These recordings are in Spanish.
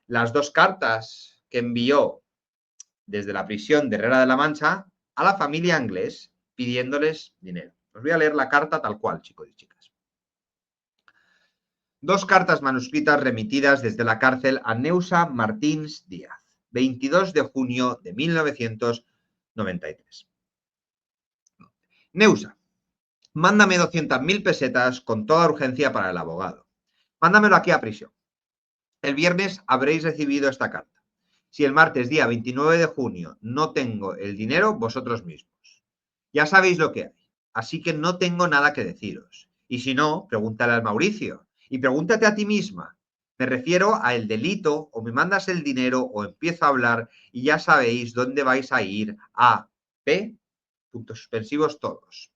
las dos cartas que envió desde la prisión de Herrera de la Mancha a la familia Anglés pidiéndoles dinero. Os voy a leer la carta tal cual, chicos y chicas. Dos cartas manuscritas remitidas desde la cárcel a Neusa Martins Díaz, 22 de junio de 1993. Neusa, mándame 200.000 pesetas con toda urgencia para el abogado. Mándamelo aquí a prisión. El viernes habréis recibido esta carta. Si el martes día 29 de junio no tengo el dinero, vosotros mismos. Ya sabéis lo que hay, así que no tengo nada que deciros. Y si no, pregúntale al Mauricio. Y pregúntate a ti misma. Me refiero a el delito, o me mandas el dinero, o empiezo a hablar, y ya sabéis dónde vais a ir. A, P, puntos suspensivos todos.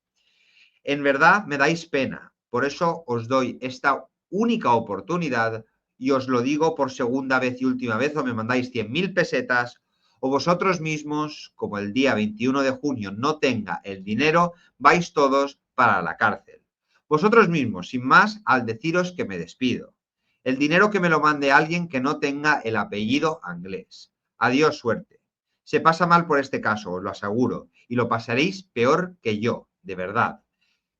En verdad me dais pena, por eso os doy esta única oportunidad y os lo digo por segunda vez y última vez, o me mandáis 100.000 pesetas, o vosotros mismos, como el día 21 de junio no tenga el dinero, vais todos para la cárcel. Vosotros mismos, sin más, al deciros que me despido. El dinero que me lo mande alguien que no tenga el apellido Anglés. Adiós, suerte. Se pasa mal por este caso, os lo aseguro, y lo pasaréis peor que yo, de verdad.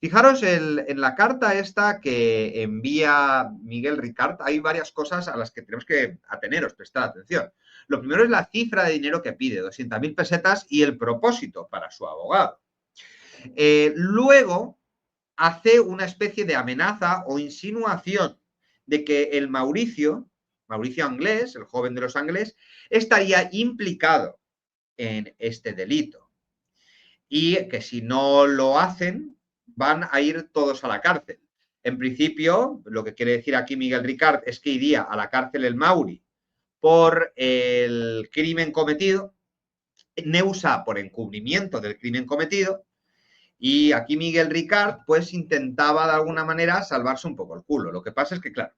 Fijaros en la carta esta que envía Miguel Ricard, hay varias cosas a las que tenemos que ateneros, prestar atención. Lo primero es la cifra de dinero que pide, 200.000 pesetas, y el propósito para su abogado. Luego hace una especie de amenaza o insinuación de que el Mauricio Anglés, el joven de los Anglés, estaría implicado en este delito. Y que si no lo hacen, van a ir todos a la cárcel. En principio, lo que quiere decir aquí Miguel Ricard es que iría a la cárcel el Mauri por el crimen cometido, Neusa por encubrimiento del crimen cometido, y aquí Miguel Ricard pues intentaba de alguna manera salvarse un poco el culo. Lo que pasa es que, claro,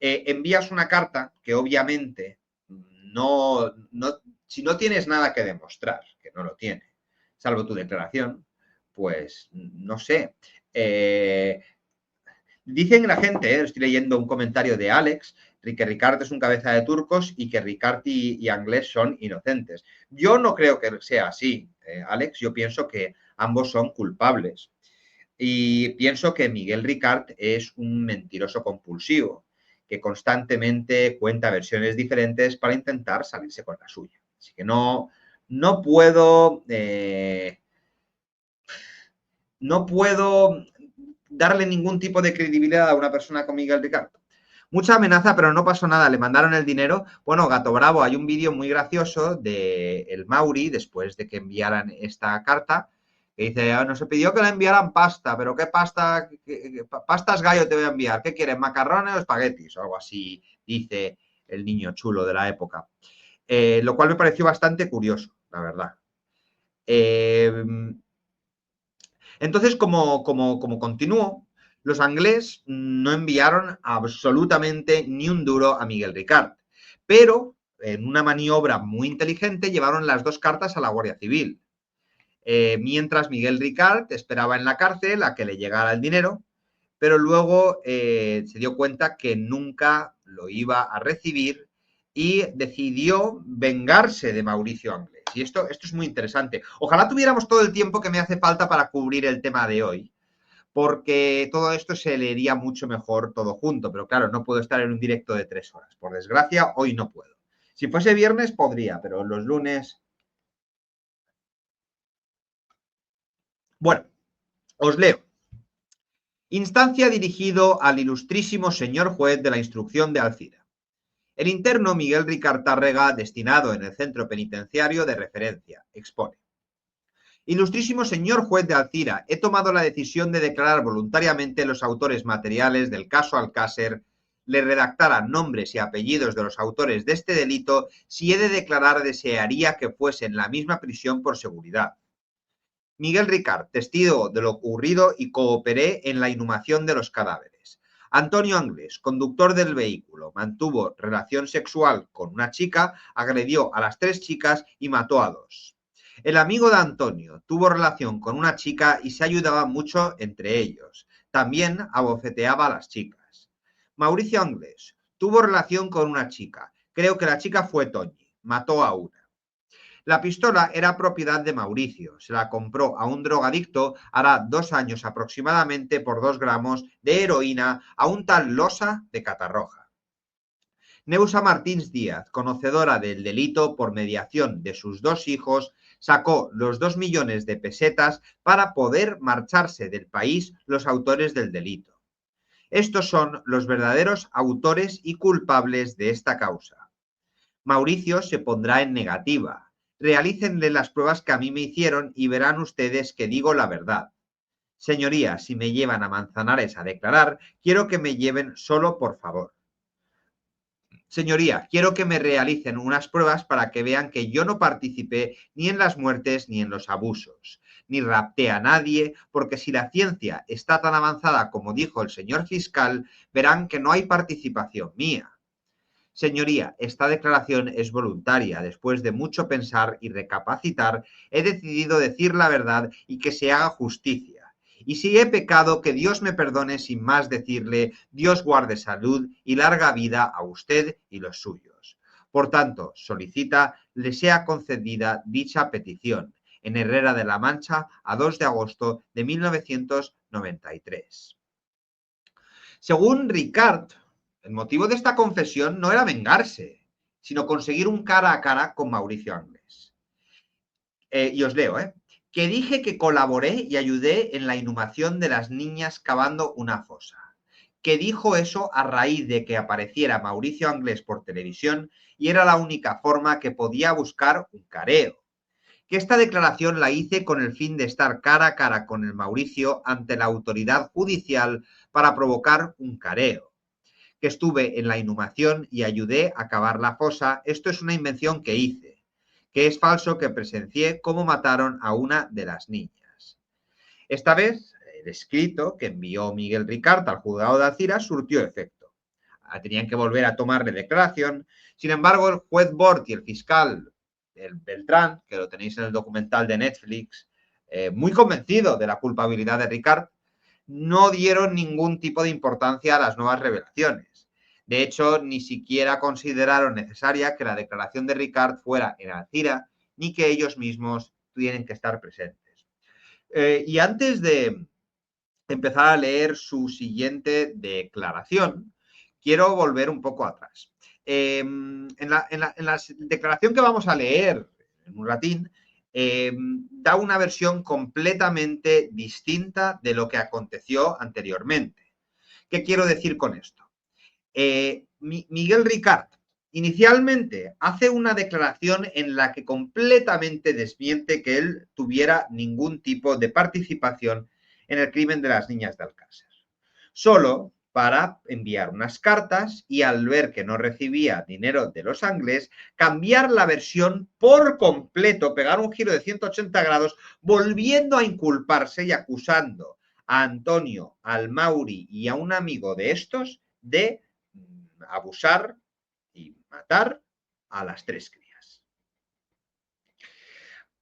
envías una carta que obviamente si no tienes nada que demostrar, que no lo tiene, salvo tu declaración, pues no sé. Dicen la gente, estoy leyendo un comentario de Alex, que Ricard es un cabeza de turcos y que Ricard y Anglés son inocentes. Yo no creo que sea así, Alex. Yo pienso que ambos son culpables. Y pienso que Miguel Ricard es un mentiroso compulsivo que constantemente cuenta versiones diferentes para intentar salirse con la suya. Así que no puedo darle ningún tipo de credibilidad a una persona como Miguel Ricard. Mucha amenaza, pero no pasó nada. Le mandaron el dinero. Bueno, Gato Bravo, hay un vídeo muy gracioso de el Mauri, después de que enviaran esta carta, que dice, nos pidió que le enviaran pasta, pero ¿qué pasta? Pastas gallo te voy a enviar. ¿Qué quieres, macarrones o espaguetis? O algo así, dice el niño chulo de la época. Lo cual me pareció bastante curioso, la verdad. Entonces, como continúo, los Anglés no enviaron absolutamente ni un duro a Miguel Ricard, pero en una maniobra muy inteligente llevaron las dos cartas a la Guardia Civil. Mientras Miguel Ricard esperaba en la cárcel a que le llegara el dinero, pero luego se dio cuenta que nunca lo iba a recibir y decidió vengarse de Mauricio Anglés. Y esto es muy interesante. Ojalá tuviéramos todo el tiempo que me hace falta para cubrir el tema de hoy, porque todo esto se leería mucho mejor todo junto, pero claro, no puedo estar en un directo de 3 horas. Por desgracia, hoy no puedo. Si fuese viernes podría, pero los lunes... Bueno, os leo. Instancia dirigido al ilustrísimo señor juez de la instrucción de Alcira. El interno Miguel Ricard Tárrega, destinado en el centro penitenciario de referencia, expone. Ilustrísimo señor juez de Alcira, he tomado la decisión de declarar voluntariamente los autores materiales del caso Alcácer, le redactara nombres y apellidos de los autores de este delito, si he de declarar desearía que fuese en la misma prisión por seguridad. Miguel Ricard, testigo de lo ocurrido y cooperé en la inhumación de los cadáveres. Antonio Anglés, conductor del vehículo, mantuvo relación sexual con una chica, agredió a las 3 chicas y mató a 2. El amigo de Antonio tuvo relación con una chica y se ayudaba mucho entre ellos. También abofeteaba a las chicas. Mauricio Anglés tuvo relación con una chica, Creo que la chica fue Toñi. Mató a una. La pistola era propiedad de Mauricio. Se la compró a un drogadicto hará 2 años aproximadamente por 2 gramos de heroína a un tal Losa de Catarroja. Neusa Martins Díaz, conocedora del delito por mediación de sus 2 hijos, sacó los 2 millones de pesetas para poder marcharse del país los autores del delito. Estos son los verdaderos autores y culpables de esta causa. Mauricio se pondrá en negativa. Realícenle las pruebas que a mí me hicieron y verán ustedes que digo la verdad. Señorías, si me llevan a Manzanares a declarar, quiero que me lleven solo por favor. Señoría, quiero que me realicen unas pruebas para que vean que yo no participé ni en las muertes ni en los abusos, ni rapté a nadie, porque si la ciencia está tan avanzada como dijo el señor fiscal, verán que no hay participación mía. Señoría, esta declaración es voluntaria. Después de mucho pensar y recapacitar, he decidido decir la verdad y que se haga justicia. Y si he pecado, que Dios me perdone sin más decirle, Dios guarde salud y larga vida a usted y los suyos. Por tanto, solicita le sea concedida dicha petición en Herrera de la Mancha a 2 de agosto de 1993. Según Ricard, el motivo de esta confesión no era vengarse, sino conseguir un cara a cara con Mauricio Anglés. Y os leo, que dije que colaboré y ayudé en la inhumación de las niñas cavando una fosa. Que dijo eso a raíz de que apareciera Mauricio Anglés por televisión y era la única forma que podía buscar un careo. Que esta declaración la hice con el fin de estar cara a cara con el Mauricio ante la autoridad judicial para provocar un careo. Que estuve en la inhumación y ayudé a cavar la fosa, esto es una invención que hice, que es falso que presencié cómo mataron a una de las niñas. Esta vez, el escrito que envió Miguel Ricart al juzgado de Alcira surtió efecto. Tenían que volver a tomarle declaración. Sin embargo, el juez Bort y el fiscal el Beltrán, que lo tenéis en el documental de Netflix, muy convencido de la culpabilidad de Ricart, no dieron ningún tipo de importancia a las nuevas revelaciones. De hecho, ni siquiera consideraron necesaria que la declaración de Ricart fuera en Alcira, ni que ellos mismos tienen que estar presentes. Y antes de empezar a leer su siguiente declaración, quiero volver un poco atrás. En la declaración que vamos a leer en un ratín, da una versión completamente distinta de lo que aconteció anteriormente. ¿Qué quiero decir con esto? Miguel Ricart inicialmente hace una declaración en la que completamente desmiente que él tuviera ningún tipo de participación en el crimen de las niñas de Alcácer. Solo para enviar unas cartas y al ver que no recibía dinero de los Anglés, cambiar la versión por completo, pegar un giro de 180 grados, volviendo a inculparse y acusando a Antonio, al Mauri y a un amigo de estos de abusar y matar a las 3 crías.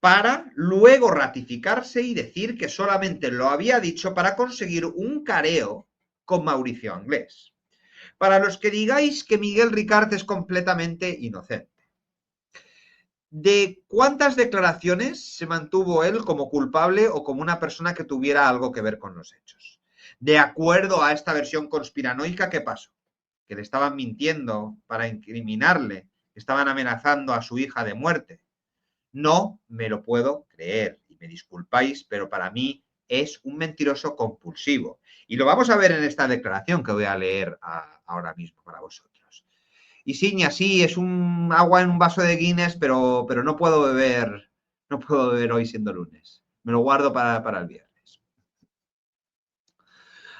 Para luego ratificarse y decir que solamente lo había dicho para conseguir un careo con Mauricio Anglés. Para los que digáis que Miguel Ricart es completamente inocente. ¿De cuántas declaraciones se mantuvo él como culpable o como una persona que tuviera algo que ver con los hechos? De acuerdo a esta versión conspiranoica, ¿qué pasó? Que le estaban mintiendo para incriminarle, que estaban amenazando a su hija de muerte. No me lo puedo creer y me disculpáis, pero para mí es un mentiroso compulsivo. Y lo vamos a ver en esta declaración que voy a leer ahora mismo para vosotros. Y sí, es un agua en un vaso de Guinness, pero no puedo beber hoy siendo lunes. Me lo guardo para el viernes.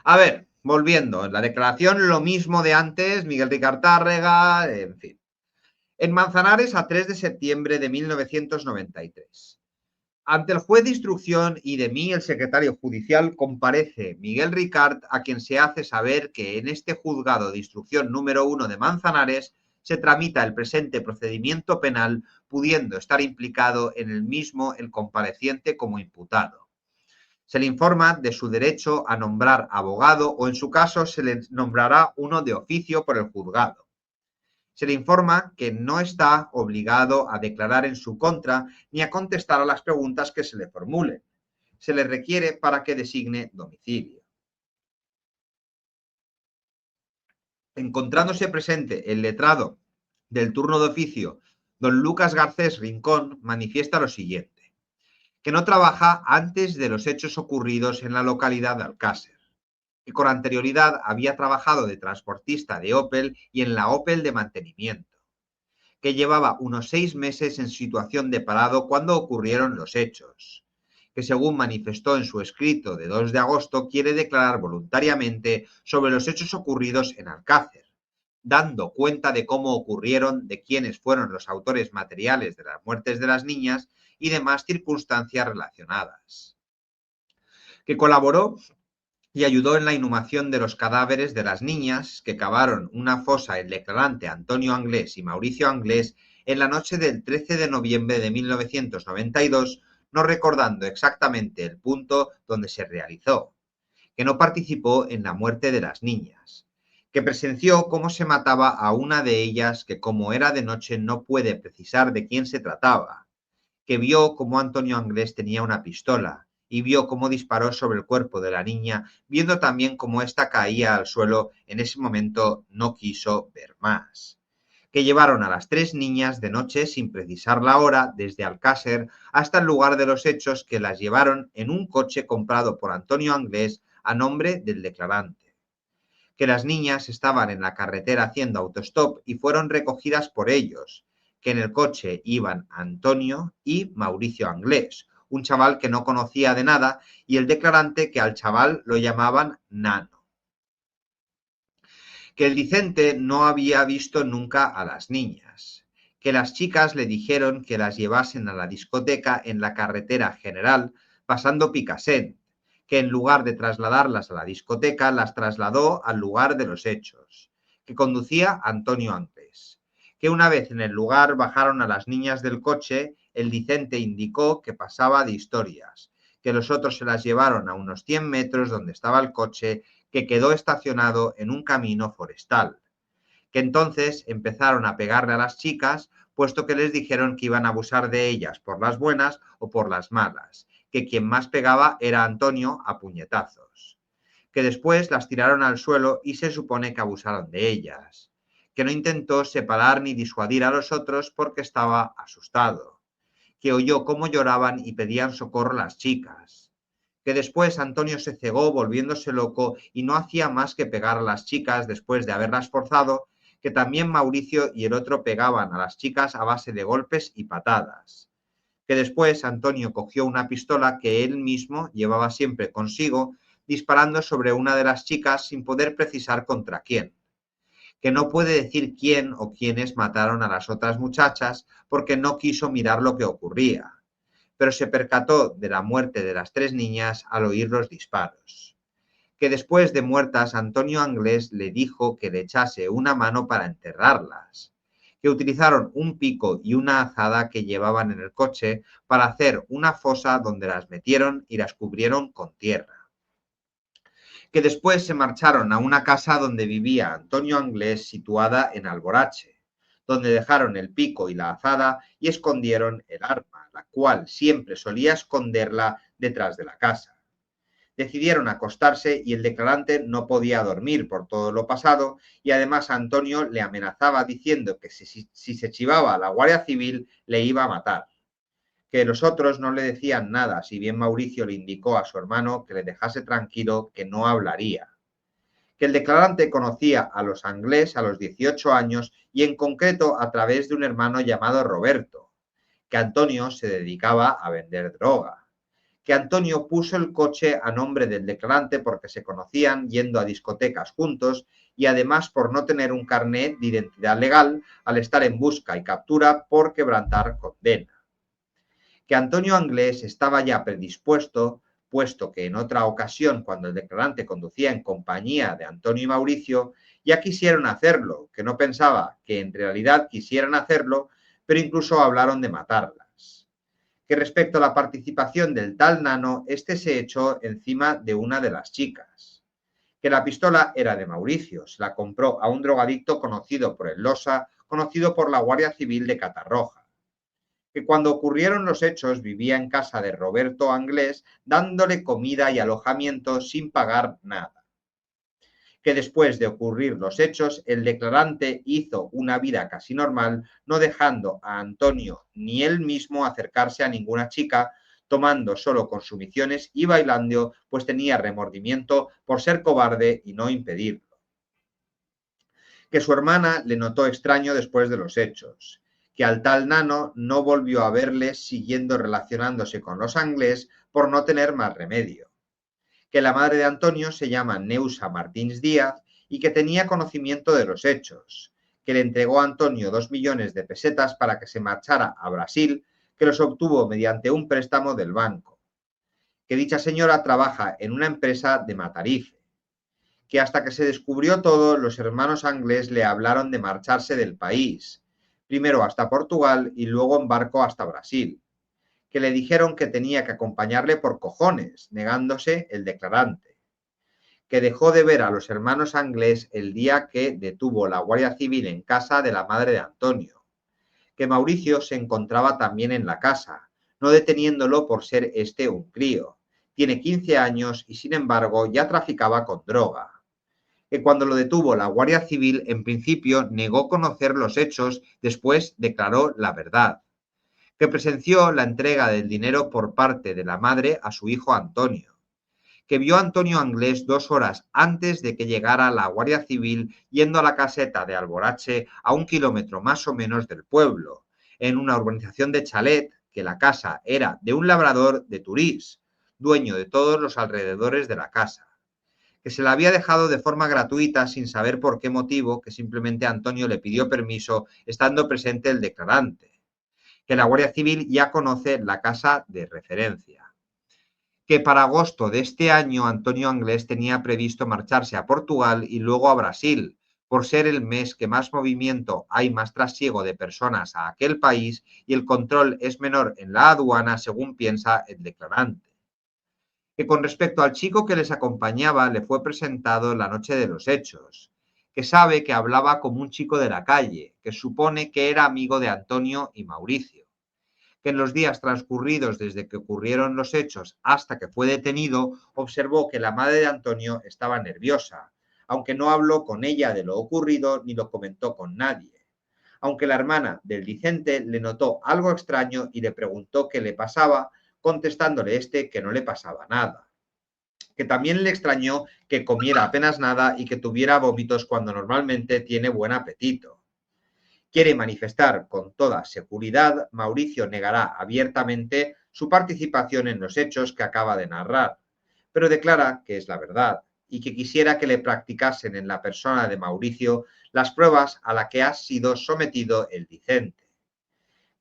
A ver, volviendo, en la declaración lo mismo de antes, Miguel Ricart Tárrega, en fin. En Manzanares a 3 de septiembre de 1993. Ante el juez de instrucción y de mí, el secretario judicial, comparece Miguel Ricart, a quien se hace saber que en este juzgado de instrucción número 1 de Manzanares se tramita el presente procedimiento penal, pudiendo estar implicado en el mismo el compareciente como imputado. Se le informa de su derecho a nombrar abogado o, en su caso, se le nombrará uno de oficio por el juzgado. Se le informa que no está obligado a declarar en su contra ni a contestar a las preguntas que se le formulen. Se le requiere para que designe domicilio. Encontrándose presente el letrado del turno de oficio, don Lucas Garcés Rincón, manifiesta lo siguiente: que no trabaja antes de los hechos ocurridos en la localidad de Alcácer, que con anterioridad había trabajado de transportista de Opel y en la Opel de mantenimiento, que llevaba unos 6 meses en situación de parado cuando ocurrieron los hechos, que según manifestó en su escrito de 2 de agosto quiere declarar voluntariamente sobre los hechos ocurridos en Alcácer, dando cuenta de cómo ocurrieron, de quiénes fueron los autores materiales de las muertes de las niñas y demás circunstancias relacionadas, que colaboró y ayudó en la inhumación de los cadáveres de las niñas que cavaron una fosa el declarante Antonio Anglés y Mauricio Anglés en la noche del 13 de noviembre de 1992, no recordando exactamente el punto donde se realizó, que no participó en la muerte de las niñas, que presenció cómo se mataba a una de ellas que como era de noche no puede precisar de quién se trataba, que vio cómo Antonio Anglés tenía una pistola y vio cómo disparó sobre el cuerpo de la niña, viendo también cómo ésta caía al suelo. En ese momento no quiso ver más. Que llevaron a las 3 niñas de noche sin precisar la hora desde Alcácer hasta el lugar de los hechos, que las llevaron en un coche comprado por Antonio Anglés a nombre del declarante. Que las niñas estaban en la carretera haciendo autostop y fueron recogidas por ellos, que en el coche iban Antonio y Mauricio Anglés, un chaval que no conocía de nada, y el declarante que al chaval lo llamaban Nano. Que el Vicente no había visto nunca a las niñas, que las chicas le dijeron que las llevasen a la discoteca en la carretera general pasando Picassent, que en lugar de trasladarlas a la discoteca las trasladó al lugar de los hechos, que conducía Antonio Anglés, que una vez en el lugar bajaron a las niñas del coche, el Vicente indicó que pasaba de historias, que los otros se las llevaron a unos 100 metros donde estaba el coche, que quedó estacionado en un camino forestal, que entonces empezaron a pegarle a las chicas, puesto que les dijeron que iban a abusar de ellas por las buenas o por las malas, que quien más pegaba era Antonio a puñetazos, que después las tiraron al suelo y se supone que abusaron de ellas, que no intentó separar ni disuadir a los otros porque estaba asustado, que oyó cómo lloraban y pedían socorro las chicas, que después Antonio se cegó volviéndose loco y no hacía más que pegar a las chicas después de haberlas forzado, que también Mauricio y el otro pegaban a las chicas a base de golpes y patadas, que después Antonio cogió una pistola que él mismo llevaba siempre consigo, disparando sobre una de las chicas sin poder precisar contra quién, que no puede decir quién o quiénes mataron a las otras muchachas porque no quiso mirar lo que ocurría, pero se percató de la muerte de las 3 niñas al oír los disparos, que después de muertas Antonio Anglés le dijo que le echase una mano para enterrarlas, que utilizaron un pico y una azada que llevaban en el coche para hacer una fosa donde las metieron y las cubrieron con tierra, que después se marcharon a una casa donde vivía Antonio Anglés situada en Alborache, donde dejaron el pico y la azada y escondieron el arma, la cual siempre solía esconderla detrás de la casa. Decidieron acostarse y el declarante no podía dormir por todo lo pasado, y además Antonio le amenazaba diciendo que si se chivaba a la Guardia Civil le iba a matar, que los otros no le decían nada, si bien Mauricio le indicó a su hermano que le dejase tranquilo, que no hablaría, que el declarante conocía a los Anglés a los 18 años y en concreto a través de un hermano llamado Roberto, que Antonio se dedicaba a vender droga, que Antonio puso el coche a nombre del declarante porque se conocían yendo a discotecas juntos y además por no tener un carnet de identidad legal al estar en busca y captura por quebrantar condena, que Antonio Anglés estaba ya predispuesto, puesto que en otra ocasión, cuando el declarante conducía en compañía de Antonio y Mauricio, ya quisieron hacerlo, que no pensaba que en realidad quisieran hacerlo, pero incluso hablaron de matarlas. Que respecto a la participación del tal Nano, este se echó encima de una de las chicas, que la pistola era de Mauricio, se la compró a un drogadicto conocido por el Losa conocido por la Guardia Civil de Catarroja, que cuando ocurrieron los hechos vivía en casa de Roberto Anglés dándole comida y alojamiento sin pagar nada. Que después de ocurrir los hechos, el declarante hizo una vida casi normal, no dejando a Antonio ni él mismo acercarse a ninguna chica, tomando solo consumiciones y bailando, pues tenía remordimiento por ser cobarde y no impedirlo. Que su hermana le notó extraño después de los hechos, que al tal nano no volvió a verle siguiendo relacionándose con los Anglés por no tener más remedio, que la madre de Antonio se llama Neusa Martins Díaz y que tenía conocimiento de los hechos, que le entregó a Antonio 2 millones de pesetas para que se marchara a Brasil, que los obtuvo mediante un préstamo del banco, que dicha señora trabaja en una empresa de Matarife, que hasta que se descubrió todo, los hermanos Anglés le hablaron de marcharse del país, primero hasta Portugal y luego en barco hasta Brasil, que le dijeron que tenía que acompañarle por cojones, negándose el declarante, que dejó de ver a los hermanos Anglés el día que detuvo la Guardia Civil en casa de la madre de Antonio, que Mauricio se encontraba también en la casa, no deteniéndolo por ser este un crío. Tiene 15 años y sin embargo ya traficaba con droga, que cuando lo detuvo la Guardia Civil en principio negó conocer los hechos, después declaró la verdad, que presenció la entrega del dinero por parte de la madre a su hijo Antonio, que vio a Antonio Anglés 2 horas antes de que llegara la Guardia Civil yendo a la caseta de Alborache a 1 kilómetro más o menos del pueblo, en una urbanización de chalet, que la casa era de un labrador de Turís, dueño de todos los alrededores de la casa, que se la había dejado de forma gratuita sin saber por qué motivo, que simplemente Antonio le pidió permiso estando presente el declarante, que la Guardia Civil ya conoce la casa de referencia, que para agosto de este año Antonio Anglés tenía previsto marcharse a Portugal y luego a Brasil, por ser el mes que más movimiento hay, más trasiego de personas a aquel país y el control es menor en la aduana, según piensa el declarante, que con respecto al chico que les acompañaba le fue presentado la noche de los hechos, que sabe que hablaba como un chico de la calle, que supone que era amigo de Antonio y Mauricio, que en los días transcurridos desde que ocurrieron los hechos hasta que fue detenido, observó que la madre de Antonio estaba nerviosa, aunque no habló con ella de lo ocurrido ni lo comentó con nadie, aunque la hermana del Vicente le notó algo extraño y le preguntó qué le pasaba, contestándole este que no le pasaba nada, que también le extrañó que comiera apenas nada y que tuviera vómitos cuando normalmente tiene buen apetito. Quiere manifestar con toda seguridad, Mauricio negará abiertamente su participación en los hechos que acaba de narrar, pero declara que es la verdad y que quisiera que le practicasen en la persona de Mauricio las pruebas a las que ha sido sometido el Vicente,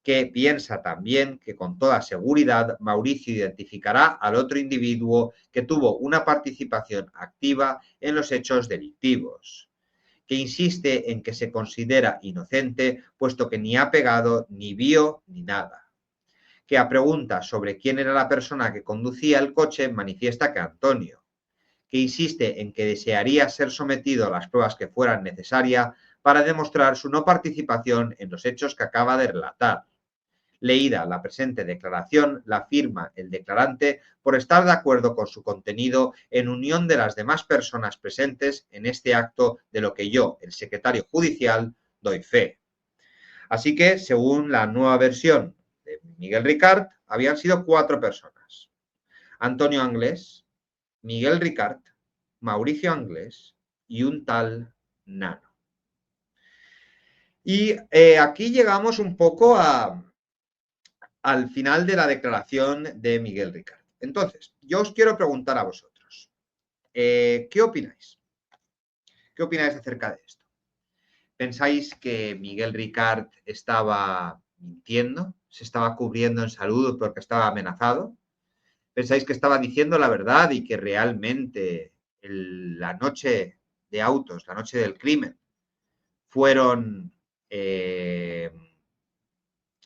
que piensa también que con toda seguridad Mauricio identificará al otro individuo que tuvo una participación activa en los hechos delictivos, que insiste en que se considera inocente puesto que ni ha pegado, ni vio, ni nada, que a preguntas sobre quién era la persona que conducía el coche manifiesta que Antonio, que insiste en que desearía ser sometido a las pruebas que fueran necesarias para demostrar su no participación en los hechos que acaba de relatar. Leída la presente declaración, la firma el declarante por estar de acuerdo con su contenido en unión de las demás personas presentes en este acto, de lo que yo, el secretario judicial, doy fe. Así que, según la nueva versión de Miguel Ricart, habían sido 4 personas: Antonio Anglés, Miguel Ricart, Mauricio Anglés y un tal Nano. Y aquí llegamos un poco al final de la declaración de Miguel Ricart. Entonces, yo os quiero preguntar a vosotros, ¿qué opináis? ¿Qué opináis acerca de esto? ¿Pensáis que Miguel Ricart estaba mintiendo? ¿Se estaba cubriendo en salud porque estaba amenazado? ¿Pensáis que estaba diciendo la verdad y que realmente la noche de autos, la noche del crimen, fueron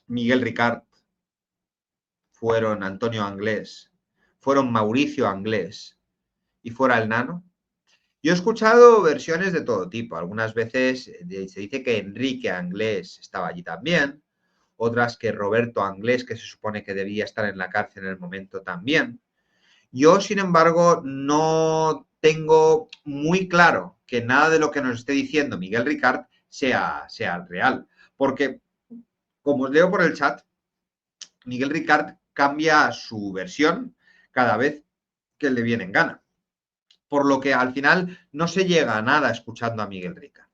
Miguel Ricart, fueron Antonio Anglés, fueron Mauricio Anglés y fuera el Nano? Yo he escuchado versiones de todo tipo. Algunas veces se dice que Enrique Anglés estaba allí también, otras que Roberto Anglés, que se supone que debía estar en la cárcel en el momento también. Yo, sin embargo, no tengo muy claro que nada de lo que nos esté diciendo Miguel Ricard sea real. Porque, como os leo por el chat, Miguel Ricard cambia su versión cada vez que le viene en gana. Por lo que al final no se llega a nada escuchando a Miguel Ricard.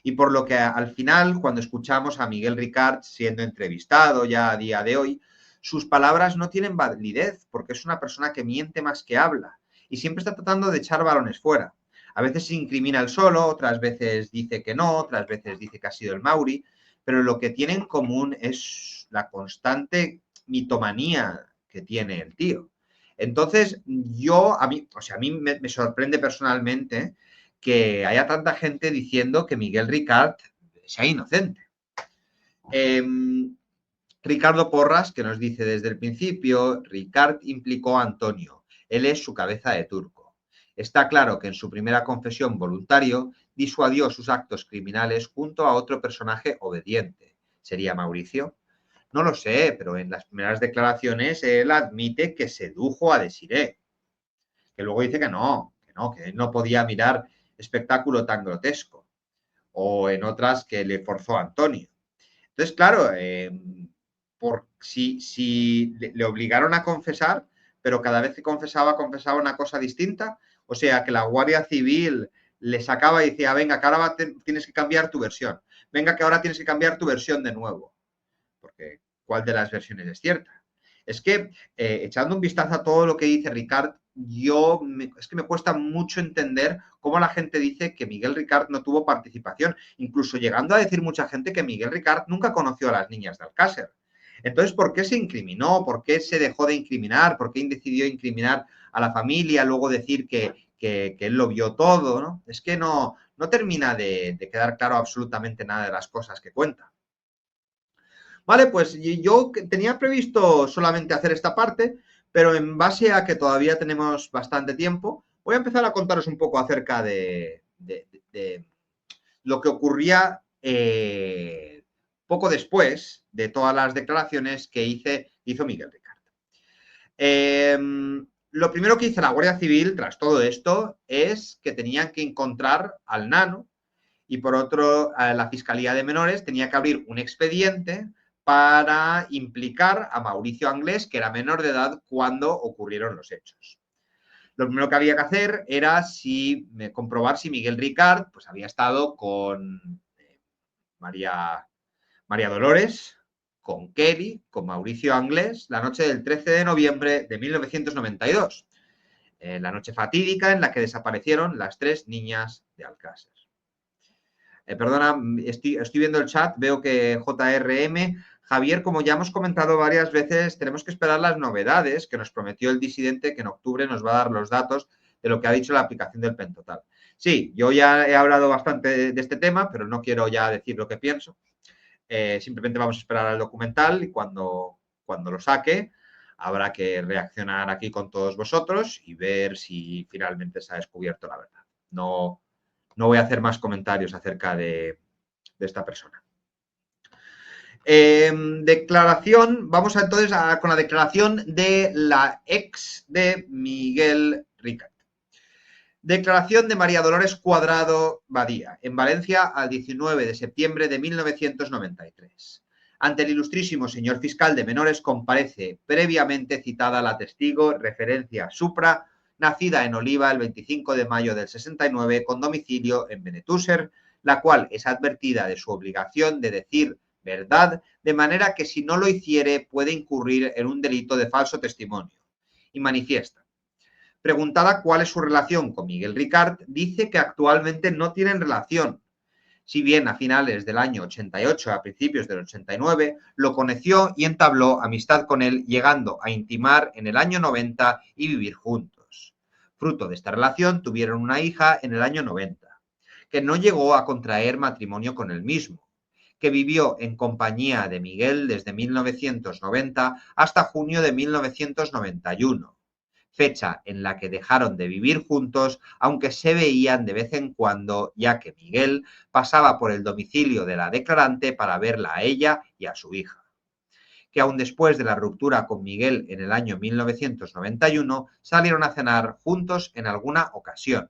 Y por lo que al final, cuando escuchamos a Miguel Ricard siendo entrevistado ya a día de hoy, sus palabras no tienen validez porque es una persona que miente más que habla y siempre está tratando de echar balones fuera. A veces se incrimina él solo, otras veces dice que no, otras veces dice que ha sido el Mauri, pero lo que tiene en común es la constante mitomanía que tiene el tío. Entonces, a mí me sorprende personalmente que haya tanta gente diciendo que Miguel Ricard sea inocente. Ricardo Porras, que nos dice desde el principio, Ricard implicó a Antonio. Él es su cabeza de turco. Está claro que en su primera confesión voluntario disuadió sus actos criminales junto a otro personaje obediente. ¿Sería Mauricio? No lo sé, pero en las primeras declaraciones él admite que sedujo a Desiree, que luego dice que él no podía mirar espectáculo tan grotesco, o en otras que le forzó a Antonio. Entonces, claro, si le obligaron a confesar, pero cada vez que confesaba una cosa distinta, o sea, que la Guardia Civil le sacaba y decía, venga, que ahora tienes que cambiar tu versión, venga, que ahora tienes que cambiar tu versión de nuevo, porque ¿cuál de las versiones es cierta? Es que, echando un vistazo a todo lo que dice Ricard, es que me cuesta mucho entender cómo la gente dice que Miguel Ricard no tuvo participación, incluso llegando a decir mucha gente que Miguel Ricard nunca conoció a las niñas de Alcácer. Entonces, ¿por qué se incriminó? ¿Por qué se dejó de incriminar? ¿Por qué decidió incriminar a la familia, luego decir que él lo vio todo? ¿No? Es que no termina de quedar claro absolutamente nada de las cosas que cuenta. Vale, pues yo tenía previsto solamente hacer esta parte, pero en base a que todavía tenemos bastante tiempo, voy a empezar a contaros un poco acerca de lo que ocurría poco después de todas las declaraciones que hizo Miguel Ricard. Lo primero que hizo la Guardia Civil tras todo esto es que tenían que encontrar al nano y por otro, la Fiscalía de Menores tenía que abrir un expediente para implicar a Mauricio Anglés, que era menor de edad cuando ocurrieron los hechos. Lo primero que había que hacer era comprobar si Miguel Ricard pues, había estado con María Dolores, con Kelly, con Mauricio Anglés, la noche del 13 de noviembre de 1992, la noche fatídica en la que desaparecieron las 3 niñas de Alcácer. Perdona, estoy viendo el chat, veo que JRM, Javier, como ya hemos comentado varias veces, tenemos que esperar las novedades que nos prometió el disidente, que en octubre nos va a dar los datos de lo que ha dicho la aplicación del Pentotal. Sí, yo ya he hablado bastante de este tema, pero no quiero ya decir lo que pienso. Simplemente vamos a esperar al documental y cuando lo saque habrá que reaccionar aquí con todos vosotros y ver si finalmente se ha descubierto la verdad. No voy a hacer más comentarios acerca de esta persona. Declaración, vamos entonces con la declaración de la ex de Miguel Ricard. Declaración de María Dolores Cuadrado Badía, en Valencia, al 19 de septiembre de 1993. Ante el ilustrísimo señor fiscal de menores comparece previamente citada la testigo referencia Supra, nacida en Oliva el 25 de mayo del 69, con domicilio en Benetúser, la cual es advertida de su obligación de decir verdad, de manera que si no lo hiciere puede incurrir en un delito de falso testimonio. Y manifiesta. Preguntada cuál es su relación con Miguel Ricard, dice que actualmente no tienen relación. Si bien a finales del año 88, a principios del 89, lo conoció y entabló amistad con él, llegando a intimar en el año 90 y vivir juntos. Fruto de esta relación tuvieron una hija en el año 90, que no llegó a contraer matrimonio con él mismo, que vivió en compañía de Miguel desde 1990 hasta junio de 1991. fecha en la que dejaron de vivir juntos, aunque se veían de vez en cuando, ya que Miguel pasaba por el domicilio de la declarante para verla a ella y a su hija. Que aún después de la ruptura con Miguel en el año 1991 salieron a cenar juntos en alguna ocasión,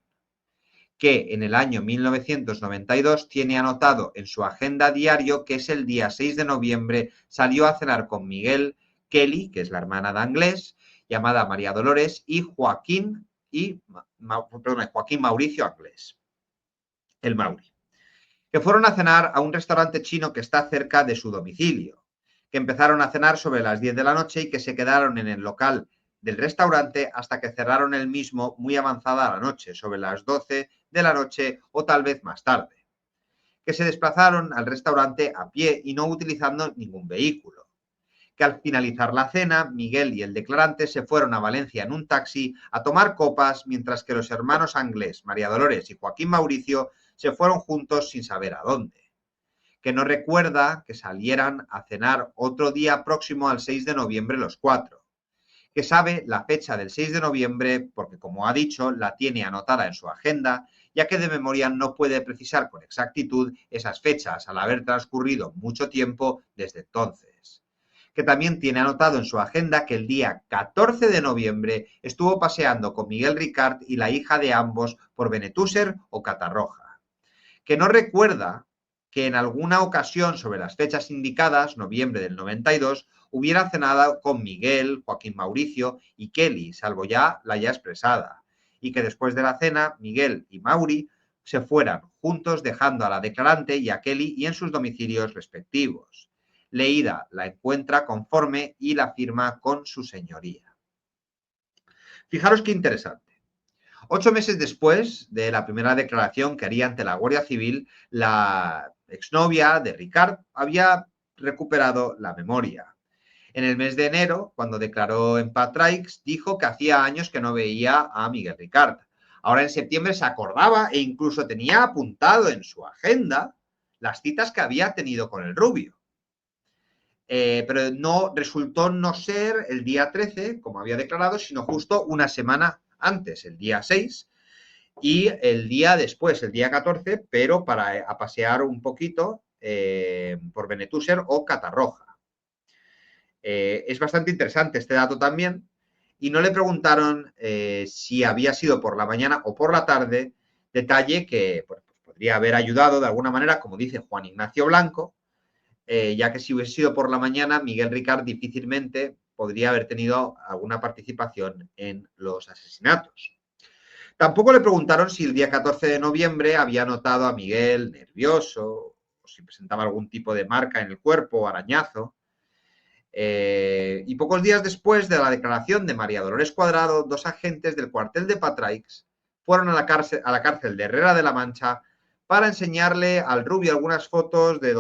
que en el año 1992 tiene anotado en su agenda diario que es el día 6 de noviembre salió a cenar con Miguel, Kelly, que es la hermana de Anglés, llamada María Dolores, y Joaquín Mauricio Anglés, el Mauri, que fueron a cenar a un restaurante chino que está cerca de su domicilio, que empezaron a cenar sobre las 10 de la noche y que se quedaron en el local del restaurante hasta que cerraron el mismo muy avanzada la noche, sobre las 12 de la noche o tal vez más tarde, que se desplazaron al restaurante a pie y no utilizando ningún vehículo, que al finalizar la cena, Miguel y el declarante se fueron a Valencia en un taxi a tomar copas, mientras que los hermanos Anglés, María Dolores y Joaquín Mauricio se fueron juntos sin saber a dónde, que no recuerda que salieran a cenar otro día próximo al 6 de noviembre los cuatro, que sabe la fecha del 6 de noviembre porque, como ha dicho, la tiene anotada en su agenda, ya que de memoria no puede precisar con exactitud esas fechas al haber transcurrido mucho tiempo desde entonces. Que también tiene anotado en su agenda que el día 14 de noviembre estuvo paseando con Miguel Ricard y la hija de ambos por Benetússer o Catarroja. Que no recuerda que en alguna ocasión sobre las fechas indicadas, noviembre del 92, hubiera cenado con Miguel, Joaquín Mauricio y Kelly, salvo ya la ya expresada, y que después de la cena, Miguel y Mauri se fueran juntos dejando a la declarante y a Kelly y en sus domicilios respectivos. Leída la encuentra conforme y la firma con su señoría. Fijaros qué interesante. 8 meses después de la primera declaración que haría ante la Guardia Civil, la exnovia de Ricard había recuperado la memoria. En el mes de enero, cuando declaró en Patraix, dijo que hacía años que no veía a Miguel Ricard. Ahora en septiembre se acordaba e incluso tenía apuntado en su agenda las citas que había tenido con el rubio. Pero no resultó no ser el día 13, como había declarado, sino justo una semana antes, el día 6, y el día después, el día 14, pero para a pasear un poquito por Benetússer o Catarroja. Es bastante interesante este dato también, y no le preguntaron si había sido por la mañana o por la tarde, detalle que pues, podría haber ayudado de alguna manera, como dice Juan Ignacio Blanco, ya que si hubiese sido por la mañana, Miguel Ricard difícilmente podría haber tenido alguna participación en los asesinatos. Tampoco le preguntaron si el día 14 de noviembre había notado a Miguel nervioso o si presentaba algún tipo de marca en el cuerpo o arañazo. Y pocos días después de la declaración de María Dolores Cuadrado, 2 agentes del cuartel de Patraix fueron a la cárcel de Herrera de la Mancha para enseñarle al rubio algunas fotos de